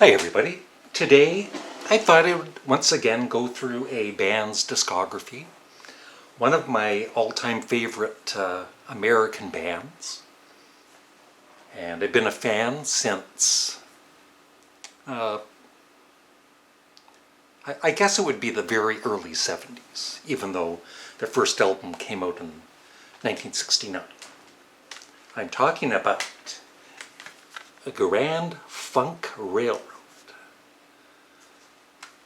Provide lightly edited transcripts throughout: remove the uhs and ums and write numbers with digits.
Hi everybody. Today I thought I would once again go through a band's discography. One of my all-time favorite American bands. And I've been a fan since, I guess it would be the very early 70s, even though their first album came out in 1969. I'm talking about a Grand Funk Railroad.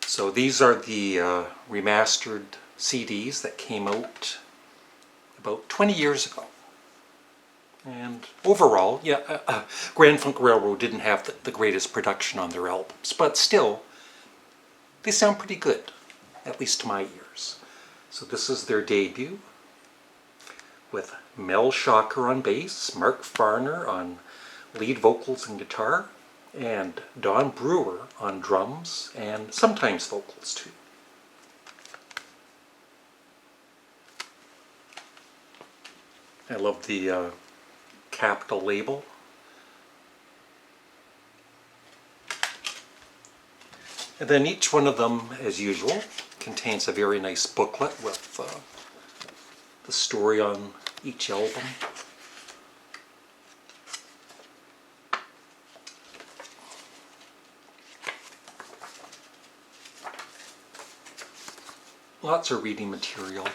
So these are the remastered CDs that came out about 20 years ago. And overall, Grand Funk Railroad didn't have the greatest production on their albums, but still, they sound pretty good, at least to my ears. So this is their debut, with Mel Shocker on bass, Mark Farner on lead vocals and guitar, and Don Brewer on drums and sometimes vocals too. I love the Capitol label. And then each one of them, as usual, contains a very nice booklet with the story on each album. Lots of reading material.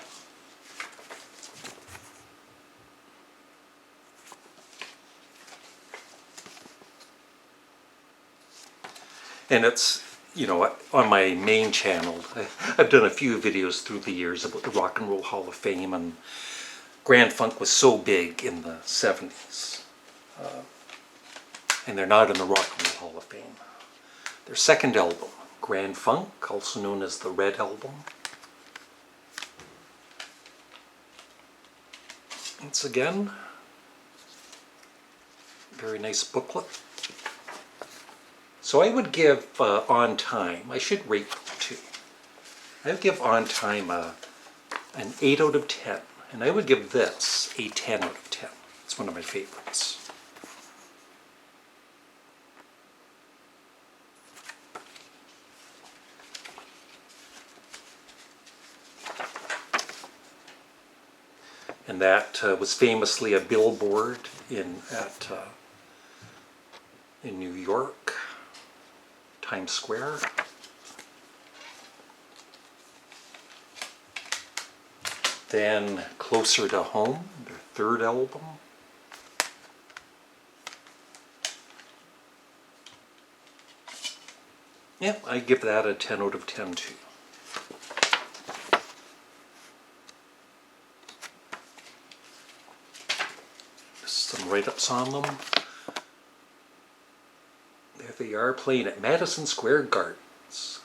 And it's, you know, on my main channel, I've done a few videos through the years about the Rock and Roll Hall of Fame, and Grand Funk was so big in the 70s. And they're not in the Rock and Roll Hall of Fame. Their second album, Grand Funk, also known as the Red Album. Once again, very nice booklet. So I would give On Time, I should rate them too. I would give On Time an 8 out of 10. And I would give this a 10 out of 10. It's one of my favorites. And that was famously a billboard in New York, Times Square. Then Closer to Home, their third album. Yep, I give that a 10 out of 10 too. Some write-ups on them. There they are, playing at Madison Square Gardens.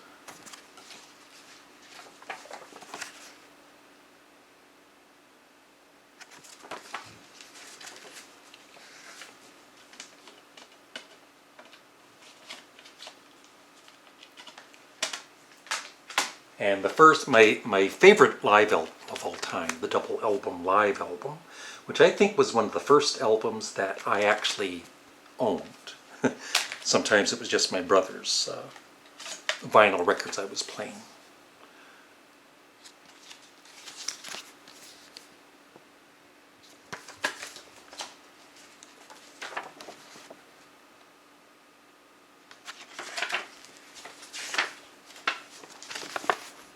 And the first, my favorite live album of all time, the double album live album, which I think was one of the first albums that I actually owned. Sometimes it was just my brother's vinyl records I was playing.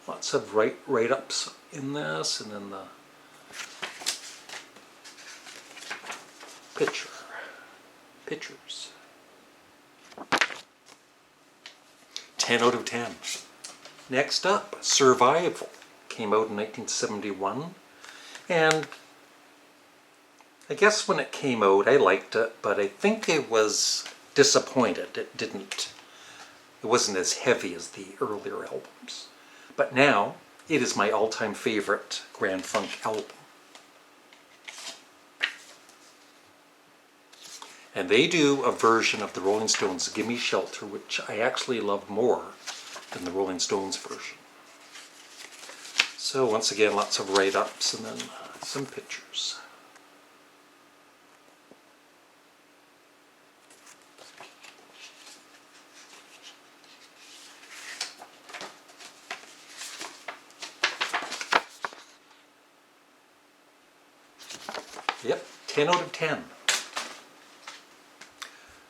Lots of write-ups in this, and then the pictures. 10 out of 10. Next up, Survival. Came out in 1971. And I guess when it came out I liked it, but I think I was disappointed. It wasn't as heavy as the earlier albums. But now, it is my all-time favorite Grand Funk album. And they do a version of the Rolling Stones' Gimme Shelter, which I actually love more than the Rolling Stones version. So once again, lots of write-ups and then some pictures. Yep, 10 out of 10.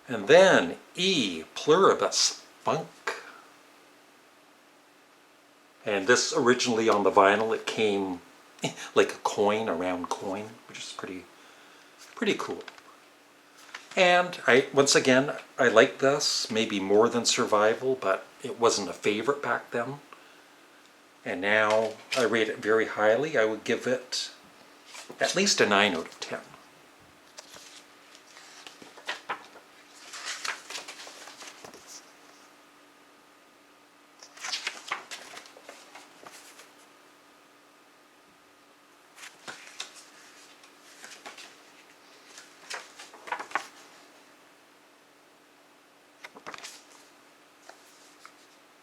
And then E Pluribus Funk. And this originally on the vinyl, it came like a coin, a round coin, which is pretty cool. And once again, I like this, maybe more than Survival, but it wasn't a favorite back then. And now I rate it very highly. I would give it at least a 9 out of 10.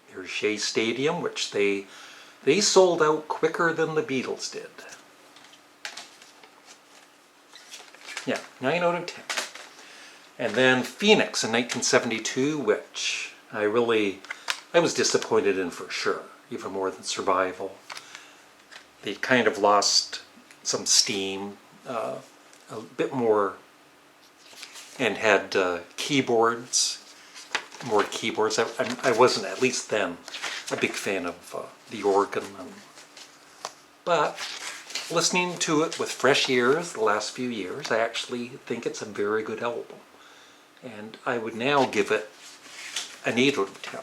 Here's Shea Stadium, which they sold out quicker than the Beatles did. Yeah, 9 out of 10. And then Phoenix in 1972, which I was disappointed in for sure, even more than Survival. They kind of lost some steam, a bit more, and had more keyboards. I wasn't, at least then, a big fan of the organ. But listening to it with fresh ears the last few years, I actually think it's a very good album. And I would now give it an 8 out of 10.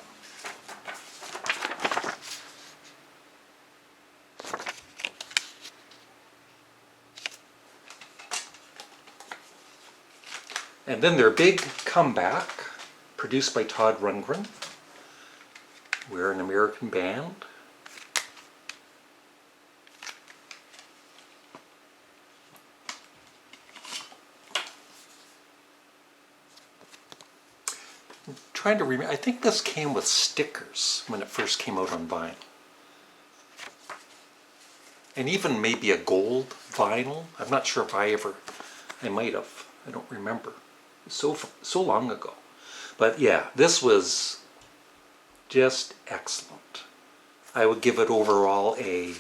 And then their big comeback, produced by Todd Rundgren. We're an American band. I'm trying to remember, I think this came with stickers when it first came out on vinyl. And even maybe a gold vinyl. I'm not sure if I might have. I don't remember. So long ago. But yeah, this was just excellent. I would give it overall a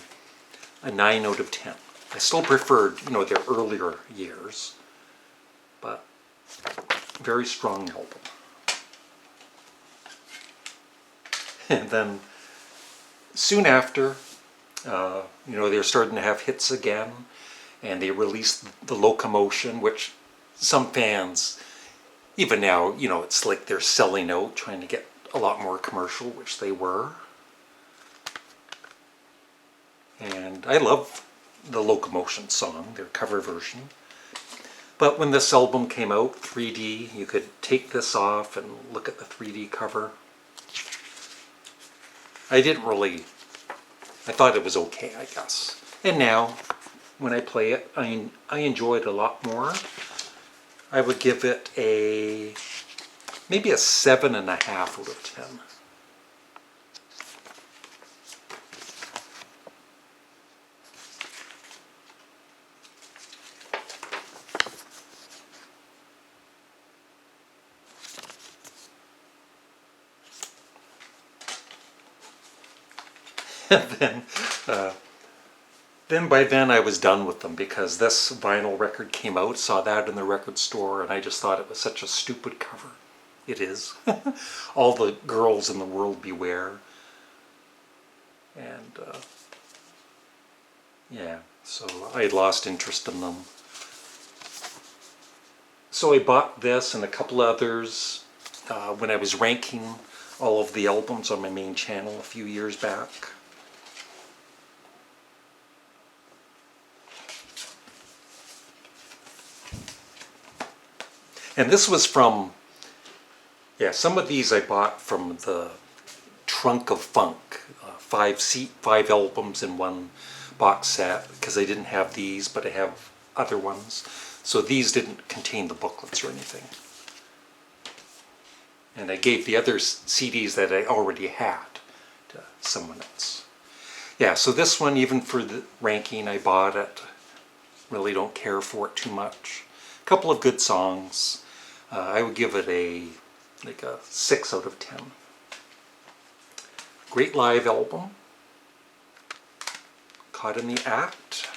9 out of 10. I still preferred, their earlier years, but very strong album. And then soon after, they're starting to have hits again, and they released the LOCO-MOTION, which some fans, even now, it's like they're selling out, trying to get a lot more commercial, which they were. And I love the LOCO-MOTION song, their cover version. But when this album came out, 3D, you could take this off and look at the 3D cover. I thought it was okay, I guess. And now, when I play it, I enjoy it a lot more. I would give it maybe a 7.5 out of 10. And then by then I was done with them, because this vinyl record came out, saw that in the record store, and I just thought it was such a stupid cover. It is. All the girls in the world beware. And yeah, so I lost interest in them. So I bought this and a couple others when I was ranking all of the albums on my main channel a few years back. And this was from, some of these I bought from the Trunk of Funk, 5 albums in one box set, because I didn't have these, but I have other ones. So these didn't contain the booklets or anything. And I gave the other CDs that I already had to someone else. Yeah, so this one, even for the ranking, I bought it. Really don't care for it too much. A couple of good songs. I would give it a 6 out of 10. Great live album. Caught in the Act.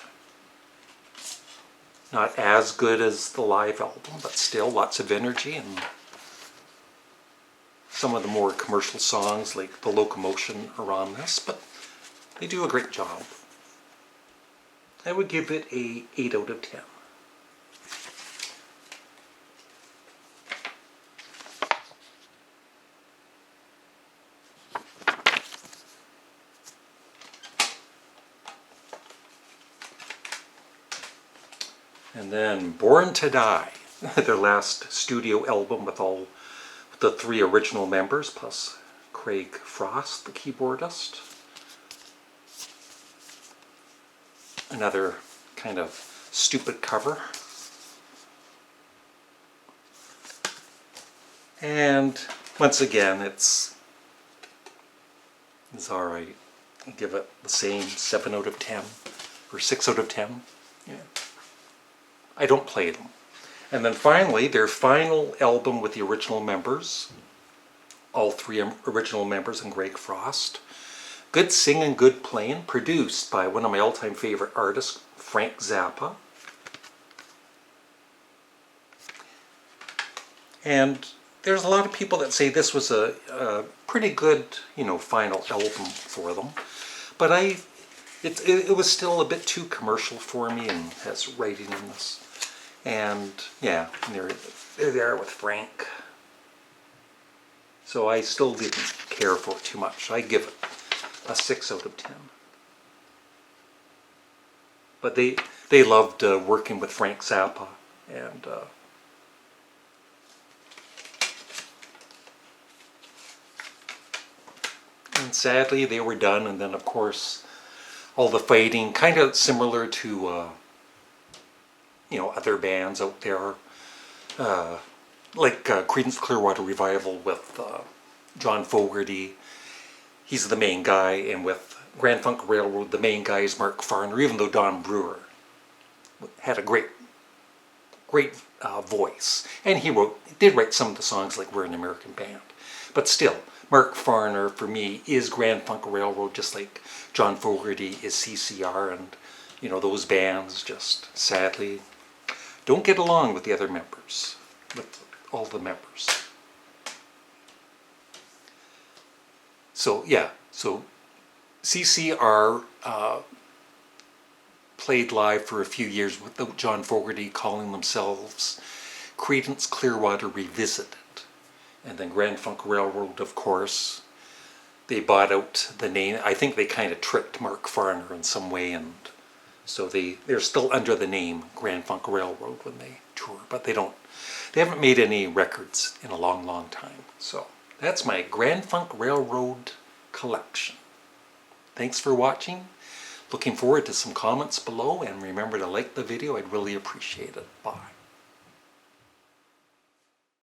Not as good as the live album, but still lots of energy, and some of the more commercial songs like the LOCO-MOTION are on this, but they do a great job. I would give it a 8 out of 10. And then Born to Die, their last studio album with all the 3 original members, plus Craig Frost, the keyboardist. Another kind of stupid cover. And once again, it's alright. I'll give it the same 7 out of 10, or 6 out of 10. Yeah. I don't play them. And then finally, their final album with the original members, all 3 original members and Greg Frost. Good singing, good playing, produced by one of my all-time favorite artists, Frank Zappa. And there's a lot of people that say this was a pretty good, final album for them. But it was still a bit too commercial for me, and has writing in this. And yeah, they're there with Frank. So I still didn't care for it too much. I give it a 6 out of 10. But they loved working with Frank Zappa, and sadly they were done. And then of course all the fighting, kind of similar to other bands out there, like Creedence Clearwater Revival with John Fogerty. He's the main guy, and with Grand Funk Railroad, the main guy is Mark Farner, even though Don Brewer had a great voice. And he did write some of the songs like We're an American Band. But still, Mark Farner, for me, is Grand Funk Railroad, just like John Fogerty is CCR, and those bands just sadly don't get along with the other members, with all the members. So yeah, so CCR played live for a few years without John Fogerty, calling themselves Creedence Clearwater Revisited. And then Grand Funk Railroad, of course, they bought out the name. I think they kind of tricked Mark Farner in some way, and so they're still under the name Grand Funk Railroad when they tour, but they haven't made any records in a long, long time. So that's my Grand Funk Railroad collection. Thanks for watching. Looking forward to some comments below, and remember to like the video. I'd really appreciate it. Bye.